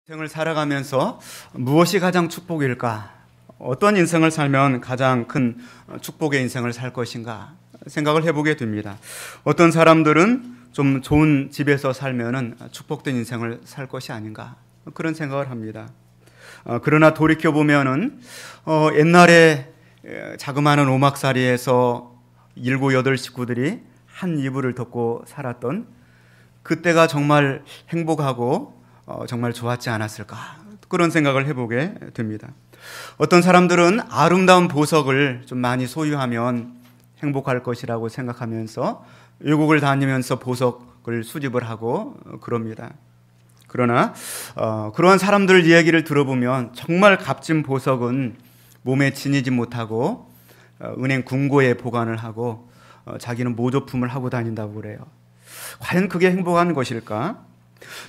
인생을 살아가면서 무엇이 가장 축복일까? 어떤 인생을 살면 가장 큰 축복의 인생을 살 것인가? 생각을 해보게 됩니다. 어떤 사람들은 좀 좋은 집에서 살면은 축복된 인생을 살 것이 아닌가? 그런 생각을 합니다. 그러나 돌이켜보면은 옛날에 자그마한 오막살이에서 7, 8 식구들이 한 이불을 덮고 살았던 그때가 정말 행복하고 정말 좋았지 않았을까, 그런 생각을 해보게 됩니다. 어떤 사람들은 아름다운 보석을 좀 많이 소유하면 행복할 것이라고 생각하면서 외국을 다니면서 보석을 수집을 하고 그럽니다. 그러나 그러한 사람들 이야기를 들어보면 정말 값진 보석은 몸에 지니지 못하고 은행 금고에 보관을 하고 자기는 모조품을 하고 다닌다고 그래요. 과연 그게 행복한 것일까?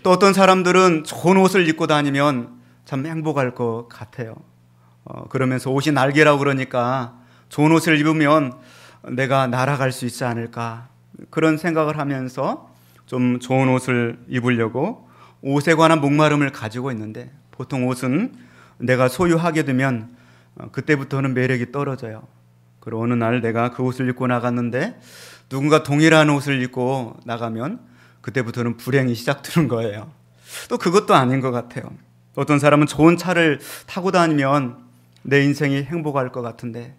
또 어떤 사람들은 좋은 옷을 입고 다니면 참 행복할 것 같아요. 그러면서 옷이 날개라고 그러니까 좋은 옷을 입으면 내가 날아갈 수 있지 않을까, 그런 생각을 하면서 좀 좋은 옷을 입으려고 옷에 관한 목마름을 가지고 있는데, 보통 옷은 내가 소유하게 되면 그때부터는 매력이 떨어져요. 그리고 어느 날 내가 그 옷을 입고 나갔는데 누군가 동일한 옷을 입고 나가면 그때부터는 불행이 시작되는 거예요. 또 그것도 아닌 것 같아요. 어떤 사람은 좋은 차를 타고 다니면 내 인생이 행복할 것 같은데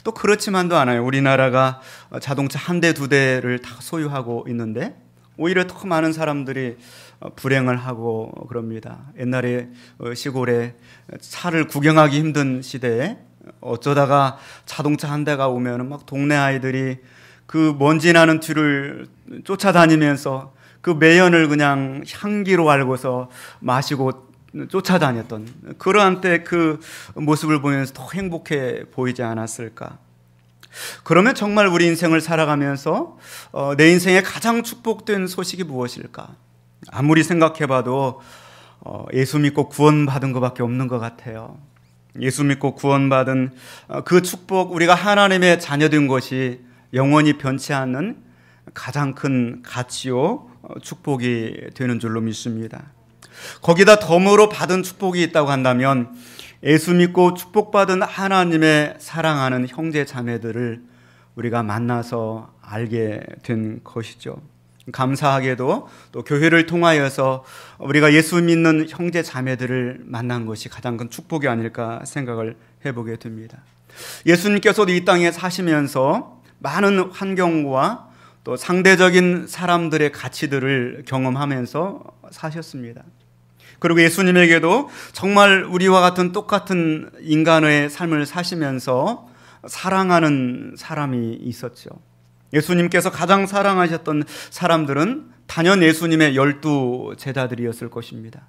또 그렇지만도 않아요. 우리나라가 자동차 한 대, 두 대를 다 소유하고 있는데 오히려 더 많은 사람들이 불행을 하고 그럽니다. 옛날에 시골에 차를 구경하기 힘든 시대에 어쩌다가 자동차 한 대가 오면 막 동네 아이들이 그 먼지 나는 뒤를 쫓아다니면서 그 매연을 그냥 향기로 알고서 마시고 쫓아다녔던 그러한 때 그 모습을 보면서 더 행복해 보이지 않았을까? 그러면 정말 우리 인생을 살아가면서 내 인생에 가장 축복된 소식이 무엇일까? 아무리 생각해봐도 예수 믿고 구원받은 것밖에 없는 것 같아요. 예수 믿고 구원받은 그 축복, 우리가 하나님의 자녀된 것이 영원히 변치 않는 가장 큰 가치요 축복이 되는 줄로 믿습니다. 거기다 덤으로 받은 축복이 있다고 한다면 예수 믿고 축복받은 하나님의 사랑하는 형제 자매들을 우리가 만나서 알게 된 것이죠. 감사하게도 또 교회를 통하여서 우리가 예수 믿는 형제 자매들을 만난 것이 가장 큰 축복이 아닐까 생각을 해보게 됩니다. 예수님께서도 이 땅에 사시면서 많은 환경과 또 상대적인 사람들의 가치들을 경험하면서 사셨습니다. 그리고 예수님에게도 정말 우리와 같은 똑같은 인간의 삶을 사시면서 사랑하는 사람이 있었죠. 예수님께서 가장 사랑하셨던 사람들은 단연 예수님의 12 제자들이었을 것입니다.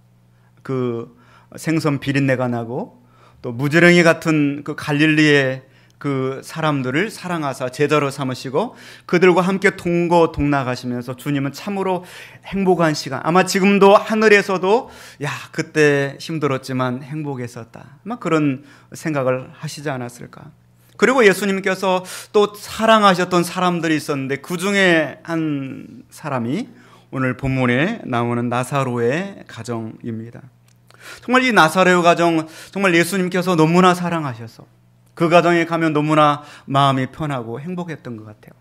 그 생선 비린내가 나고 또 무지렁이 같은 그 갈릴리의 그 사람들을 사랑하사 제자로 삼으시고 그들과 함께 동거동락하시면서 주님은 참으로 행복한 시간, 아마 지금도 하늘에서도 야 그때 힘들었지만 행복했었다, 아마 그런 생각을 하시지 않았을까. 그리고 예수님께서 또 사랑하셨던 사람들이 있었는데 그 중에 한 사람이 오늘 본문에 나오는 나사로의 가정입니다. 정말 이 나사로의 가정, 정말 예수님께서 너무나 사랑하셔서 그 가정에 가면 너무나 마음이 편하고 행복했던 것 같아요.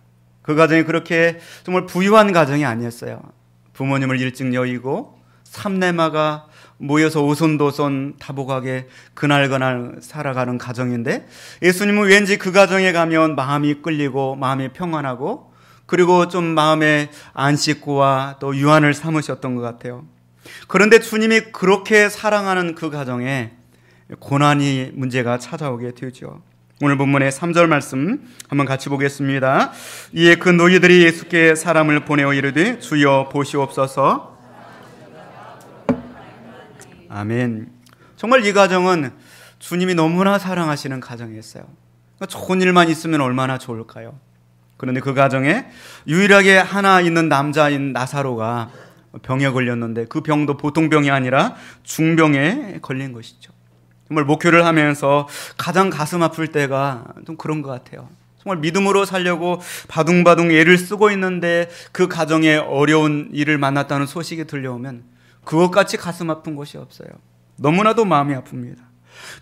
그 가정이 그렇게 정말 부유한 가정이 아니었어요. 부모님을 일찍 여의고 삼내마가 모여서 오손도손 다복하게 그날그날 살아가는 가정인데 예수님은 왠지 그 가정에 가면 마음이 끌리고 마음이 평안하고 그리고 좀 마음에 안식구와 또 유안을 삼으셨던 것 같아요. 그런데 주님이 그렇게 사랑하는 그 가정에 고난이 문제가 찾아오게 되죠. 오늘 본문의 3절 말씀 한번 같이 보겠습니다. 이에 그 노이들이 예수께 사람을 보내어 이르되 주여 보시옵소서. 아멘. 정말 이 가정은 주님이 너무나 사랑하시는 가정이었어요. 좋은 일만 있으면 얼마나 좋을까요? 그런데 그 가정에 유일하게 하나 있는 남자인 나사로가 병에 걸렸는데 그 병도 보통 병이 아니라 중병에 걸린 것이죠. 정말 목회를 하면서 가장 가슴 아플 때가 좀 그런 것 같아요. 정말 믿음으로 살려고 바둥바둥 애를 쓰고 있는데 그 가정에 어려운 일을 만났다는 소식이 들려오면 그것같이 가슴 아픈 것이 없어요. 너무나도 마음이 아픕니다.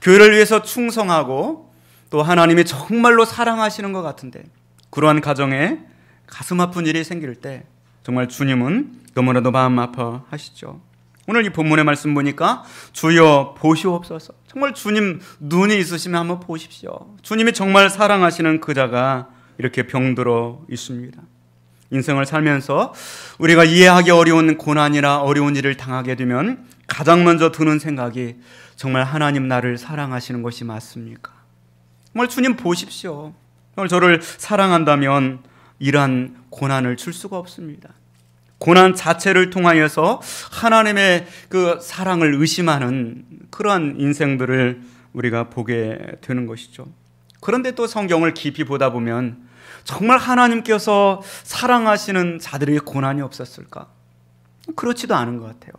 교회를 위해서 충성하고 또 하나님이 정말로 사랑하시는 것 같은데 그러한 가정에 가슴 아픈 일이 생길 때 정말 주님은 너무나도 마음 아파하시죠. 오늘 이 본문의 말씀 보니까 주여 보시옵소서. 정말 주님 눈이 있으시면 한번 보십시오. 주님이 정말 사랑하시는 그 자가 이렇게 병들어 있습니다. 인생을 살면서 우리가 이해하기 어려운 고난이나 어려운 일을 당하게 되면 가장 먼저 드는 생각이 정말 하나님 나를 사랑하시는 것이 맞습니까? 정말 주님 보십시오. 정말 저를 사랑한다면 이러한 고난을 줄 수가 없습니다. 고난 자체를 통하여서 하나님의 그 사랑을 의심하는 그러한 인생들을 우리가 보게 되는 것이죠. 그런데 또 성경을 깊이 보다 보면 정말 하나님께서 사랑하시는 자들의 고난이 없었을까? 그렇지도 않은 것 같아요.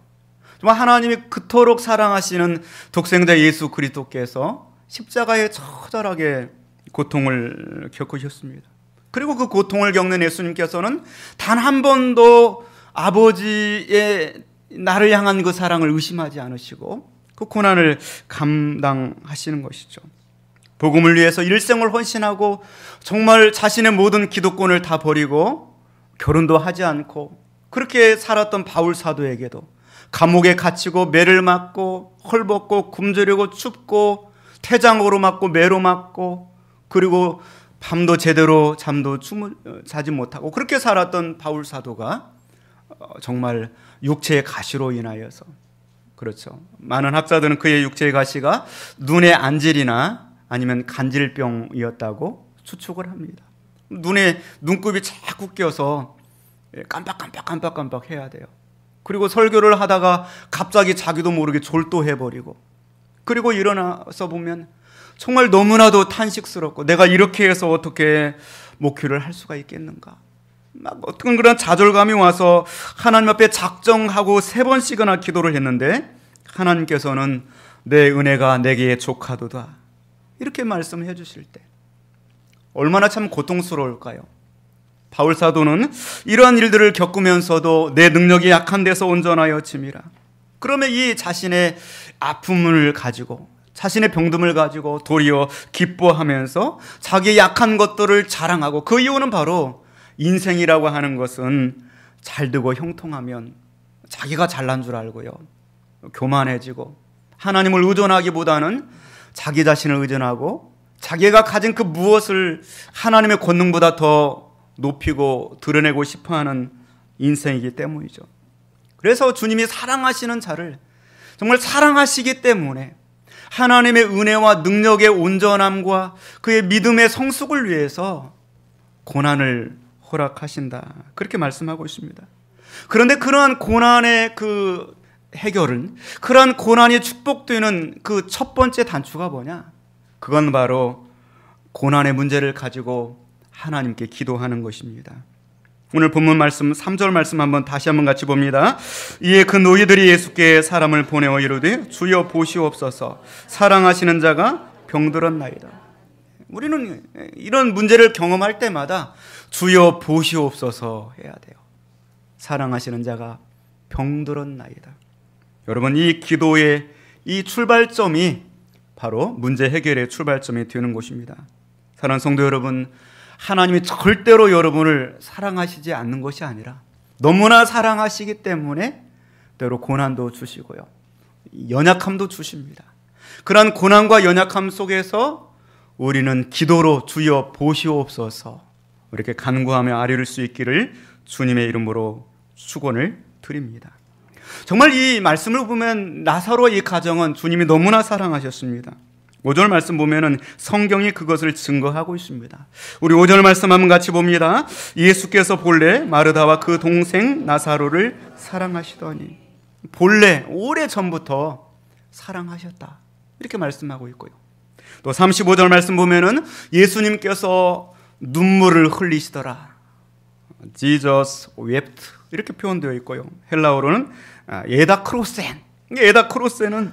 정말 하나님이 그토록 사랑하시는 독생자 예수 그리스도께서 십자가에 처절하게 고통을 겪으셨습니다. 그리고 그 고통을 겪는 예수님께서는 단 한 번도 아버지의 나를 향한 그 사랑을 의심하지 않으시고 그 고난을 감당하시는 것이죠. 복음을 위해서 일생을 헌신하고 정말 자신의 모든 기득권을 다 버리고 결혼도 하지 않고 그렇게 살았던 바울 사도에게도 감옥에 갇히고 매를 맞고 헐벗고 굶주리고 춥고 태장으로 맞고 매로 맞고 그리고 밤도 제대로 잠도 자지 못하고 그렇게 살았던 바울 사도가 정말 육체의 가시로 인하여서 그렇죠. 많은 학자들은 그의 육체의 가시가 눈의 안질이나 아니면 간질병이었다고 추측을 합니다. 눈에 눈곱이 자꾸 껴서 깜빡깜빡 해야 돼요. 그리고 설교를 하다가 갑자기 자기도 모르게 졸도해버리고 그리고 일어나서 보면 정말 너무나도 탄식스럽고 내가 이렇게 해서 어떻게 목회를 할 수가 있겠는가. 막 어떤 그런 좌절감이 와서 하나님 앞에 작정하고 3번씩이나 기도를 했는데 하나님께서는 내 은혜가 내게 족하도다 이렇게 말씀해 주실 때 얼마나 참 고통스러울까요? 바울 사도는 이러한 일들을 겪으면서도 내 능력이 약한 데서 온전하여 짐이라. 그러면 이 자신의 아픔을 가지고 자신의 병듦을 가지고 도리어 기뻐하면서 자기의 약한 것들을 자랑하고 그 이유는 바로 인생이라고 하는 것은 잘 되고 형통하면 자기가 잘난 줄 알고요. 교만해지고 하나님을 의존하기보다는 자기 자신을 의존하고 자기가 가진 그 무엇을 하나님의 권능보다 더 높이고 드러내고 싶어하는 인생이기 때문이죠. 그래서 주님이 사랑하시는 자를 정말 사랑하시기 때문에 하나님의 은혜와 능력의 온전함과 그의 믿음의 성숙을 위해서 고난을 허락하신다. 그렇게 말씀하고 있습니다. 그런데 그러한 고난의 그 해결은 그러한 고난이 축복되는 그 첫 번째 단추가 뭐냐? 그건 바로 고난의 문제를 가지고 하나님께 기도하는 것입니다. 오늘 본문 말씀 3절 말씀 다시 한번 같이 봅니다. 이에 그 노이들이 예수께 사람을 보내어 이르되 주여 보시옵소서 사랑하시는 자가 병들었나이다. 우리는 이런 문제를 경험할 때마다 주여 보시옵소서 해야 돼요. 사랑하시는 자가 병들었나이다. 여러분 이 기도의 이 출발점이 바로 문제 해결의 출발점이 되는 것입니다. 사랑하는 성도 여러분, 하나님이 절대로 여러분을 사랑하시지 않는 것이 아니라 너무나 사랑하시기 때문에 때로 고난도 주시고요. 연약함도 주십니다. 그러한 고난과 연약함 속에서 우리는 기도로 주여 보시옵소서 이렇게 간구하며 아뢰를 수 있기를 주님의 이름으로 축원을 드립니다. 정말 이 말씀을 보면 나사로 이 가정은 주님이 너무나 사랑하셨습니다. 5절 말씀 보면은 성경이 그것을 증거하고 있습니다. 우리 5절 말씀 한번 같이 봅니다. 예수께서 본래 마르다와 그 동생 나사로를 사랑하시더니 본래 오래 전부터 사랑하셨다. 이렇게 말씀하고 있고요. 또 35절 말씀 보면은 예수님께서 눈물을 흘리시더라. Jesus wept 이렇게 표현되어 있고요. 헬라어로는 에다크로센. 에다크로센은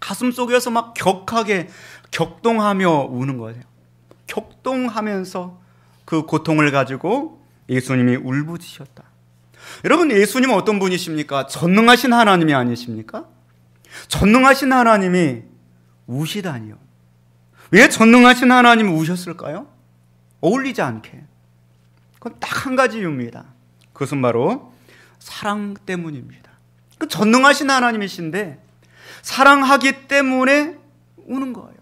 가슴 속에서 막 격하게 격동하며 우는 거예요. 격동하면서 그 고통을 가지고 예수님이 울부짖으셨다. 여러분 예수님은 어떤 분이십니까? 전능하신 하나님이 아니십니까? 전능하신 하나님이 우시다니요. 왜 전능하신 하나님이 우셨을까요? 어울리지 않게. 그건 딱 한 가지 이유입니다. 그것은 바로 사랑 때문입니다. 그 전능하신 하나님이신데 사랑하기 때문에 우는 거예요.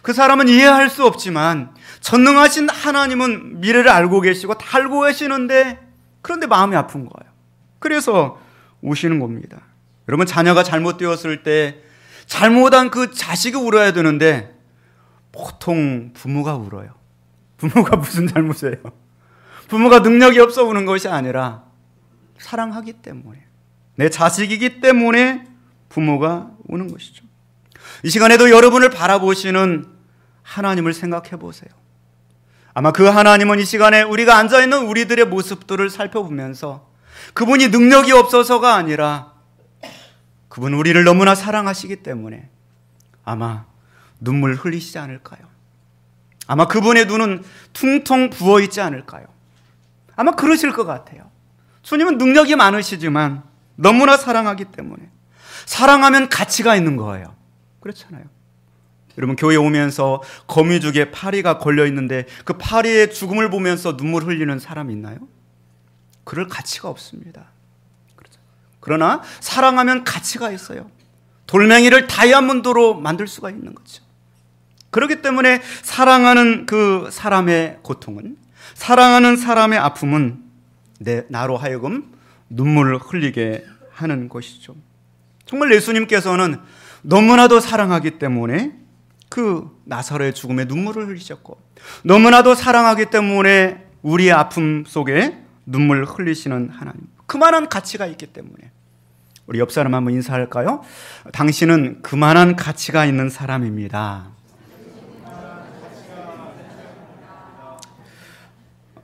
그 사람은 이해할 수 없지만 전능하신 하나님은 미래를 알고 계시고 다 알고 계시는데 그런데 마음이 아픈 거예요. 그래서 우시는 겁니다. 여러분, 자녀가 잘못되었을 때 잘못한 그 자식이 울어야 되는데 보통 부모가 울어요. 부모가 무슨 잘못이에요? 부모가 능력이 없어 우는 것이 아니라 사랑하기 때문에, 내 자식이기 때문에 부모가 우는 것이죠. 이 시간에도 여러분을 바라보시는 하나님을 생각해 보세요. 아마 그 하나님은 이 시간에 우리가 앉아있는 우리들의 모습들을 살펴보면서 그분이 능력이 없어서가 아니라 그분 우리를 너무나 사랑하시기 때문에 아마 눈물 흘리시지 않을까요? 아마 그분의 눈은 퉁퉁 부어있지 않을까요? 아마 그러실 것 같아요. 주님은 능력이 많으시지만 너무나 사랑하기 때문에, 사랑하면 가치가 있는 거예요. 그렇잖아요. 여러분, 교회 오면서 거미죽에 파리가 걸려있는데 그 파리의 죽음을 보면서 눈물 흘리는 사람이 있나요? 그럴 가치가 없습니다. 그러나 사랑하면 가치가 있어요. 돌멩이를 다이아몬드로 만들 수가 있는 거죠. 그렇기 때문에 사랑하는 그 사람의 고통은, 사랑하는 사람의 아픔은 나로 하여금 눈물을 흘리게 하는 것이죠. 정말 예수님께서는 너무나도 사랑하기 때문에 그 나사로의 죽음에 눈물을 흘리셨고, 너무나도 사랑하기 때문에 우리의 아픔 속에 눈물을 흘리시는 하나님, 그만한 가치가 있기 때문에. 우리 옆 사람 한번 인사할까요? 당신은 그만한 가치가 있는 사람입니다.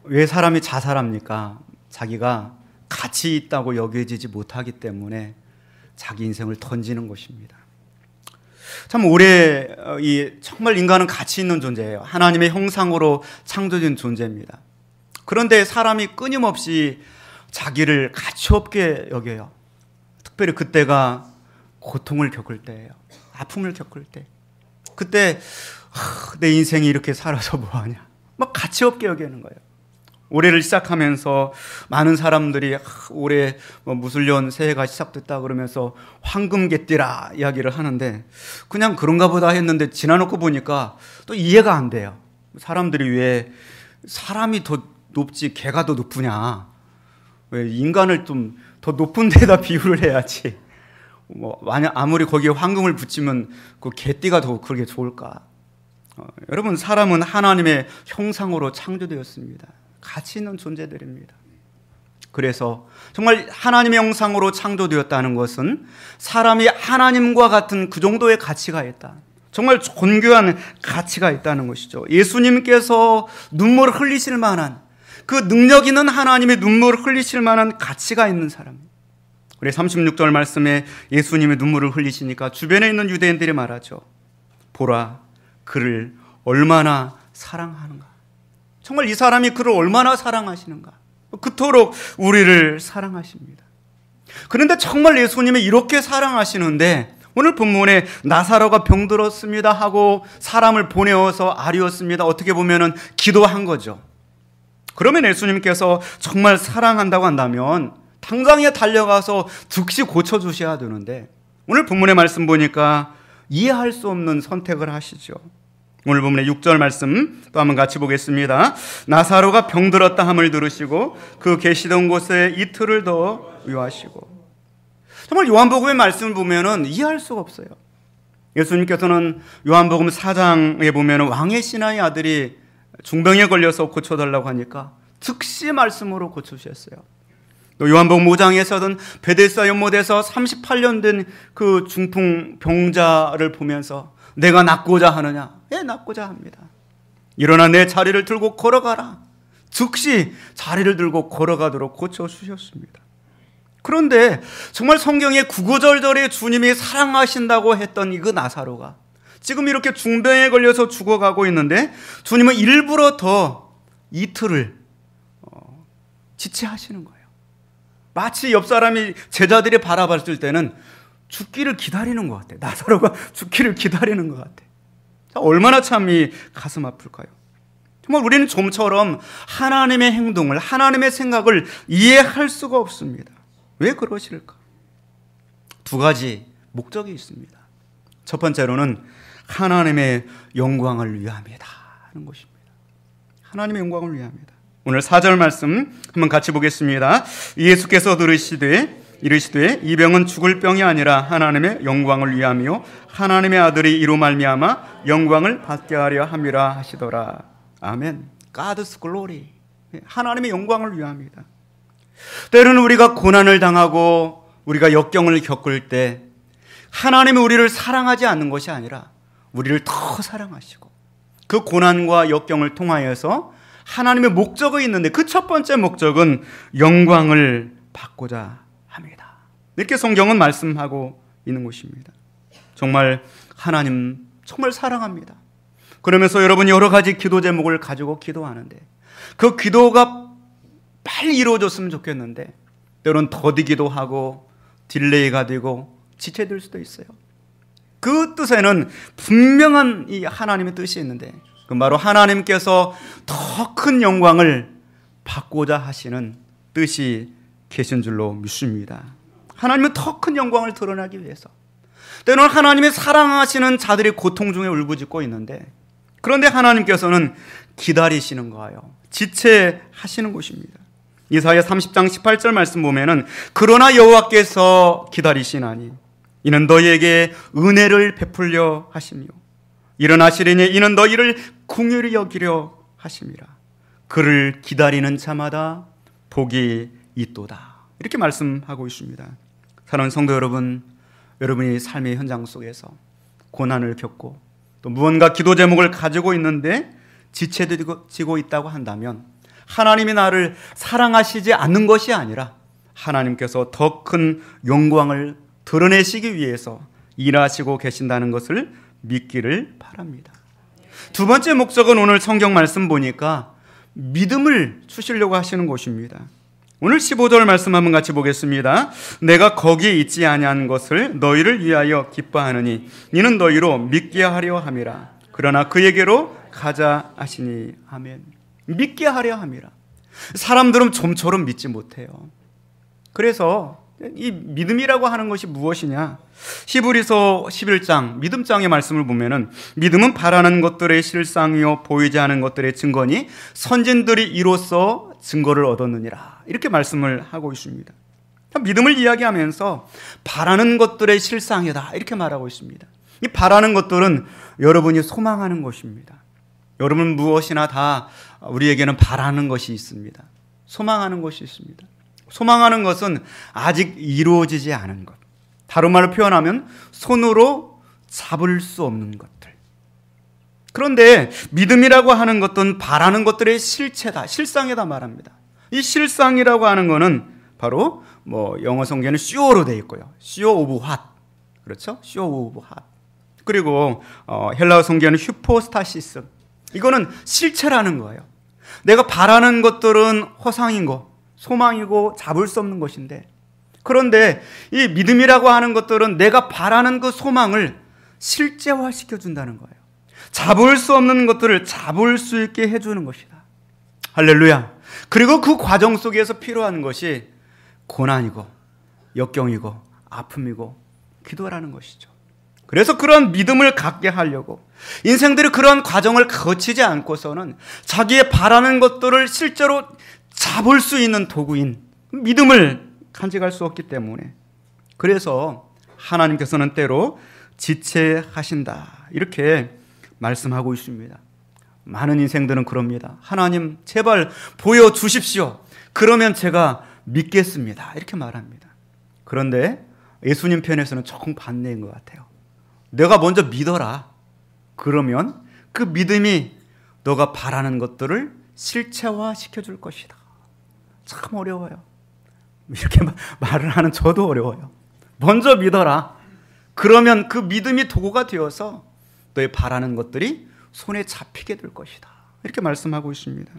왜 사람이 자살합니까? 자기가 가치 있다고 여겨지지 못하기 때문에 자기 인생을 던지는 것입니다. 참 정말 인간은 가치 있는 존재예요. 하나님의 형상으로 창조된 존재입니다. 그런데 사람이 끊임없이 자기를 가치 없게 여겨요. 특별히 그때가 고통을 겪을 때예요. 아픔을 겪을 때. 그때 내 인생이 이렇게 살아서 뭐하냐, 막 가치 없게 여기는 거예요. 올해를 시작하면서 많은 사람들이 올해 무술년 새해가 시작됐다 그러면서 황금개띠라 이야기를 하는데, 그냥 그런가 보다 했는데 지나놓고 보니까 또 이해가 안 돼요. 사람들이 왜 사람이 더 높지 개가 더 높으냐, 왜 인간을 좀 더 높은 데다 비유를 해야지, 만약 아무리 거기에 황금을 붙이면 그 개띠가 더 그렇게 좋을까? 여러분, 사람은 하나님의 형상으로 창조되었습니다. 가치 있는 존재들입니다. 그래서 정말 하나님의 형상으로 창조되었다는 것은 사람이 하나님과 같은 그 정도의 가치가 있다, 정말 존귀한 가치가 있다는 것이죠. 예수님께서 눈물을 흘리실 만한, 그 능력 있는 하나님의 눈물을 흘리실 만한 가치가 있는 사람. 우리 36절 말씀에 예수님의 눈물을 흘리시니까 주변에 있는 유대인들이 말하죠. 보라, 그를 얼마나 사랑하는가. 정말 이 사람이 그를 얼마나 사랑하시는가. 그토록 우리를 사랑하십니다. 그런데 정말 예수님이 이렇게 사랑하시는데 오늘 본문에 나사로가 병들었습니다 하고 사람을 보내어서 아뢰었습니다. 어떻게 보면은 기도한 거죠. 그러면 예수님께서 정말 사랑한다고 한다면 당장에 달려가서 즉시 고쳐주셔야 되는데, 오늘 본문의 말씀 보니까 이해할 수 없는 선택을 하시죠. 오늘 본문의 6절 말씀 또 한번 같이 보겠습니다. 나사로가 병들었다 함을 들으시고 그 계시던 곳에 이틀을 더 유하시고. 정말 요한복음의 말씀을 보면은 이해할 수가 없어요. 예수님께서는 요한복음 4장에 보면은 왕의 신하의 아들이 중병에 걸려서 고쳐달라고 하니까 즉시 말씀으로 고쳐주셨어요. 또 요한복음 5장에서는 베데스다 연못에서 38년 된 그 중풍 병자를 보면서 내가 낫고자 하느냐? 예, 낫고자 합니다. 일어나 내 자리를 들고 걸어가라. 즉시 자리를 들고 걸어가도록 고쳐주셨습니다. 그런데 정말 성경에 구구절절에 주님이 사랑하신다고 했던 그 나사로가 지금 이렇게 중병에 걸려서 죽어가고 있는데 주님은 일부러 더 이틀을 지체하시는 거예요. 마치 옆 사람이, 제자들이 바라봤을 때는 죽기를 기다리는 것 같아. 나사로가 죽기를 기다리는 것 같아. 얼마나 참 이 가슴 아플까요? 정말 우리는 좀처럼 하나님의 행동을, 하나님의 생각을 이해할 수가 없습니다. 왜 그러실까? 두 가지 목적이 있습니다. 첫 번째로는 하나님의 영광을 위함이다 하는 것입니다. 하나님의 영광을 위함이다. 오늘 4절 말씀 한번 같이 보겠습니다. 예수께서 이르시되 이 병은 죽을 병이 아니라 하나님의 영광을 위함이요 하나님의 아들이 이로 말미암아 영광을 받게 하려 함이라 하시더라. 아멘. God's glory. 하나님의 영광을 위함이다. 때로는 우리가 고난을 당하고 우리가 역경을 겪을 때 하나님이 우리를 사랑하지 않는 것이 아니라 우리를 더 사랑하시고 그 고난과 역경을 통하여서 하나님의 목적이 있는데 그 첫 번째 목적은 영광을 받고자 합니다. 이렇게 성경은 말씀하고 있는 것입니다. 정말 하나님 정말 사랑합니다. 그러면서 여러분이 여러 가지 기도 제목을 가지고 기도하는데 그 기도가 빨리 이루어졌으면 좋겠는데 때로는 더디기도 하고 딜레이가 되고 지체될 수도 있어요. 그 뜻에는 분명한 이 하나님의 뜻이 있는데 그 바로 하나님께서 더 큰 영광을 받고자 하시는 뜻이 계신 줄로 믿습니다. 하나님은 더 큰 영광을 드러나기 위해서 때로는 하나님의 사랑하시는 자들이 고통 중에 울부짖고 있는데 그런데 하나님께서는 기다리시는 거예요. 지체하시는 것입니다. 이사야 30장 18절 말씀 보면은 그러나 여호와께서 기다리시나니 이는 너희에게 은혜를 베풀려 하시며 일어나시리니 이는 너희를 긍휼히 여기려 하심이라. 그를 기다리는 자마다 복이 있도다. 이렇게 말씀하고 있습니다. 사랑하는 성도 여러분, 여러분이 삶의 현장 속에서 고난을 겪고 또 무언가 기도 제목을 가지고 있는데 지체되고 있다고 한다면 하나님이 나를 사랑하시지 않는 것이 아니라 하나님께서 더 큰 영광을 드러내시기 위해서 일하시고 계신다는 것을 믿기를 바랍니다. 두 번째 목적은 오늘 성경 말씀 보니까 믿음을 주시려고 하시는 것입니다. 오늘 15절 말씀 한번 같이 보겠습니다. 내가 거기에 있지 아니한 것을 너희를 위하여 기뻐하느니 이는 너희로 믿게 하려 함이라. 그러나 그에게로 가자 하시니. 아멘. 믿게 하려 함이라. 사람들은 좀처럼 믿지 못해요. 그래서 이 믿음이라고 하는 것이 무엇이냐? 히브리서 11장 믿음장의 말씀을 보면은 믿음은 바라는 것들의 실상이요 보이지 않은 것들의 증거니 선진들이 이로써 증거를 얻었느니라. 이렇게 말씀을 하고 있습니다. 믿음을 이야기하면서 바라는 것들의 실상이다. 이렇게 말하고 있습니다. 이 바라는 것들은 여러분이 소망하는 것입니다. 여러분 무엇이나 다 우리에게는 바라는 것이 있습니다. 소망하는 것이 있습니다. 소망하는 것은 아직 이루어지지 않은 것. 다른 말로 표현하면 손으로 잡을 수 없는 것들. 그런데 믿음이라고 하는 것은 바라는 것들의 실체다, 실상이다 말합니다. 이 실상이라고 하는 것은 바로 영어 성경에는 sure로 되어 있고요. sure of what. 그렇죠? sure of what. 그리고 헬라어 성경에는 hypostasis. 이거는 실체라는 거예요. 내가 바라는 것들은 허상인 거, 소망이고 잡을 수 없는 것인데 그런데 이 믿음이라고 하는 것들은 내가 바라는 그 소망을 실제화시켜준다는 거예요. 잡을 수 없는 것들을 잡을 수 있게 해주는 것이다. 할렐루야. 그리고 그 과정 속에서 필요한 것이 고난이고 역경이고 아픔이고 기도라는 것이죠. 그래서 그런 믿음을 갖게 하려고 인생들이 그런 과정을 거치지 않고서는 자기의 바라는 것들을 실제로 잡을 수 있는 도구인 믿음을 간직할 수 없기 때문에 그래서 하나님께서는 때로 지체하신다 이렇게 말씀하고 있습니다. 많은 인생들은 그럽니다. 하나님 제발 보여주십시오. 그러면 제가 믿겠습니다. 이렇게 말합니다. 그런데 예수님 편에서는 조금 반대인 것 같아요. 내가 먼저 믿어라. 그러면 그 믿음이 너가 바라는 것들을 실체화 시켜줄 것이다. 참 어려워요. 이렇게 말을 하는 저도 어려워요. 먼저 믿어라. 그러면 그 믿음이 도구가 되어서 너의 바라는 것들이 손에 잡히게 될 것이다. 이렇게 말씀하고 있습니다.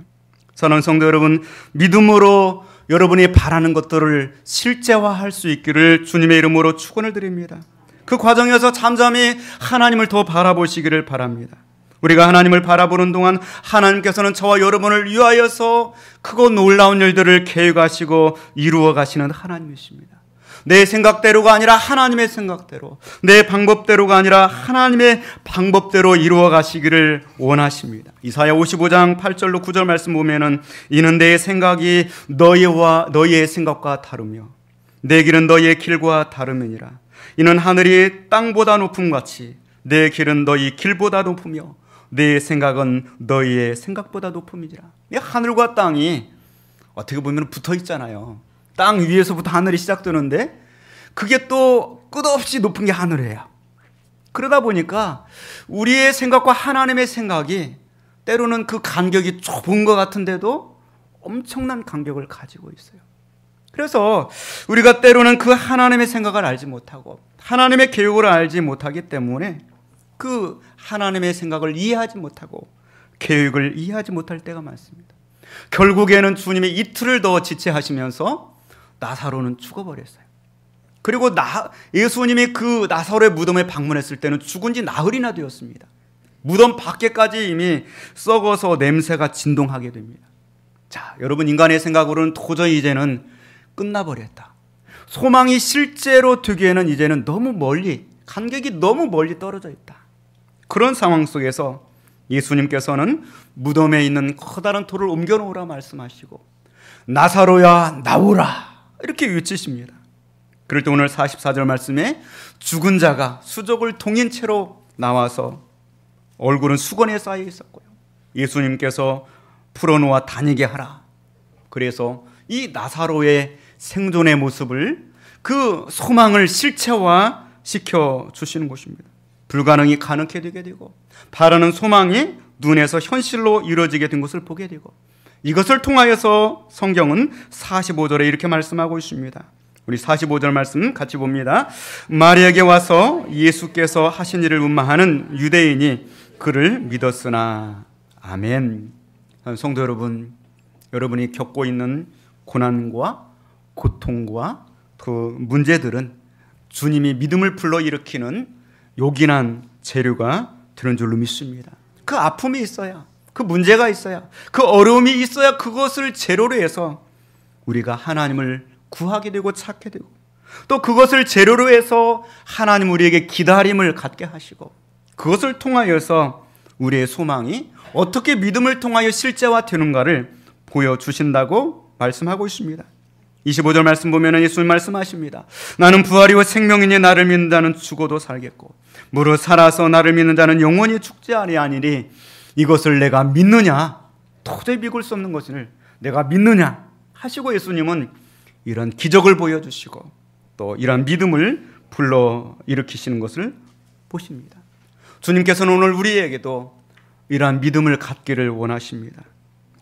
사랑하는 성도 여러분, 믿음으로 여러분이 바라는 것들을 실제화할 수 있기를 주님의 이름으로 축원을 드립니다. 그 과정에서 잠잠히 하나님을 더 바라보시기를 바랍니다. 우리가 하나님을 바라보는 동안 하나님께서는 저와 여러분을 위하여서 크고 놀라운 일들을 계획하시고 이루어 가시는 하나님이십니다. 내 생각대로가 아니라 하나님의 생각대로, 내 방법대로가 아니라 하나님의 방법대로 이루어 가시기를 원하십니다. 이사야 55장 8절로 9절 말씀 보면은 이는 내 생각이 너희의 생각과 다르며 내 길은 너희의 길과 다름이니라. 이는 하늘이 땅보다 높음같이 내 길은 너희 길보다 높으며 내 생각은 너희의 생각보다 높음이니라. 하늘과 땅이 어떻게 보면 붙어 있잖아요. 땅 위에서부터 하늘이 시작되는데 그게 또 끝없이 높은 게 하늘이에요. 그러다 보니까 우리의 생각과 하나님의 생각이 때로는 그 간격이 좁은 것 같은데도 엄청난 간격을 가지고 있어요. 그래서 우리가 때로는 그 하나님의 생각을 알지 못하고 하나님의 계획을 알지 못하기 때문에 그 하나님의 생각을 이해하지 못하고 계획을 이해하지 못할 때가 많습니다. 결국에는 주님이 이틀을 더 지체하시면서 나사로는 죽어버렸어요. 그리고 예수님이 그 나사로의 무덤에 방문했을 때는 죽은 지 나흘이나 되었습니다. 무덤 밖에까지 이미 썩어서 냄새가 진동하게 됩니다. 자, 여러분, 인간의 생각으로는 도저히 이제는 끝나버렸다. 소망이 실제로 되기에는 이제는 너무 멀리, 간격이 너무 멀리 떨어져 있다. 그런 상황 속에서 예수님께서는 무덤에 있는 커다란 돌을 옮겨놓으라 말씀하시고 나사로야 나오라 이렇게 외치십니다. 그럴 때 오늘 44절 말씀에 죽은 자가 수족을 동인 채로 나와서 얼굴은 수건에 쌓여 있었고요. 예수님께서 풀어놓아 다니게 하라. 그래서 이 나사로의 생존의 모습을, 그 소망을 실체화 시켜주시는 것입니다. 불가능이 가능케 되게 되고 바라는 소망이 눈에서 현실로 이루어지게 된 것을 보게 되고, 이것을 통하여서 성경은 45절에 이렇게 말씀하고 있습니다. 우리 45절 말씀 같이 봅니다. 마리아에게 와서 예수께서 하신 일을 문마하는 유대인이 그를 믿었으나. 아멘. 성도 여러분, 여러분이 겪고 있는 고난과 고통과 그 문제들은 주님이 믿음을 불러일으키는 요긴한 재료가 되는 줄로 믿습니다. 그 아픔이 있어야, 그 문제가 있어야, 그 어려움이 있어야 그것을 재료로 해서 우리가 하나님을 구하게 되고 찾게 되고, 또 그것을 재료로 해서 하나님 우리에게 기다림을 갖게 하시고, 그것을 통하여서 우리의 소망이 어떻게 믿음을 통하여 실제화되는가를 보여주신다고 말씀하고 있습니다. 25절 말씀 보면 예수님 말씀하십니다. 나는 부활이요 생명이니 나를 믿는 자는 죽어도 살겠고 무릇 살아서 나를 믿는 자는 영원히 죽지 아니하니니 이것을 내가 믿느냐, 도저히 믿을 수 없는 것을 내가 믿느냐 하시고 예수님은 이런 기적을 보여주시고 또 이런 믿음을 불러일으키시는 것을 보십니다. 주님께서는 오늘 우리에게도 이러한 믿음을 갖기를 원하십니다.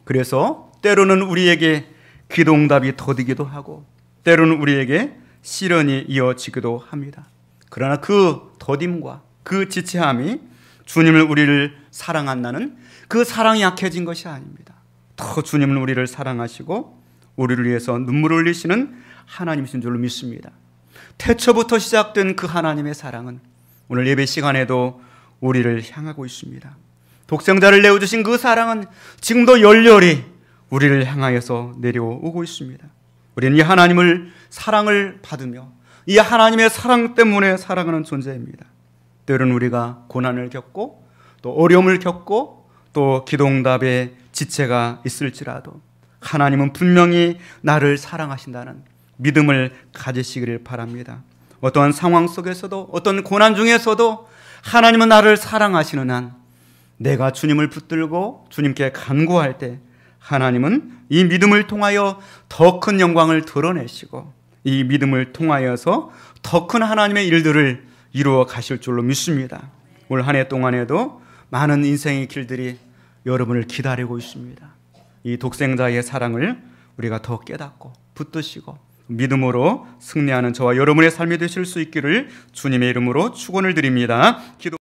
그래서 때로는 우리에게 기도응답이 더디기도 하고 때로는 우리에게 시련이 이어지기도 합니다. 그러나 그 더딤과 그 지체함이 주님을 우리를 사랑한다는 그 사랑이 약해진 것이 아닙니다. 더 주님은 우리를 사랑하시고 우리를 위해서 눈물을 흘리시는 하나님이신 줄로 믿습니다. 태초부터 시작된 그 하나님의 사랑은 오늘 예배 시간에도 우리를 향하고 있습니다. 독생자를 내어주신 그 사랑은 지금도 열렬히 우리를 향하여서 내려오고 있습니다. 우리는 이 하나님을 사랑을 받으며 이 하나님의 사랑 때문에 살아가는 존재입니다. 때로는 우리가 고난을 겪고 또 어려움을 겪고 또 기도응답의 지체가 있을지라도 하나님은 분명히 나를 사랑하신다는 믿음을 가지시기를 바랍니다. 어떠한 상황 속에서도 어떤 고난 중에서도 하나님은 나를 사랑하시는 한 내가 주님을 붙들고 주님께 간구할 때 하나님은 이 믿음을 통하여 더 큰 영광을 드러내시고 이 믿음을 통하여서 더 큰 하나님의 일들을 이루어 가실 줄로 믿습니다. 올 한 해 동안에도 많은 인생의 길들이 여러분을 기다리고 있습니다. 이 독생자의 사랑을 우리가 더 깨닫고 붙드시고 믿음으로 승리하는 저와 여러분의 삶이 되실 수 있기를 주님의 이름으로 축원을 드립니다.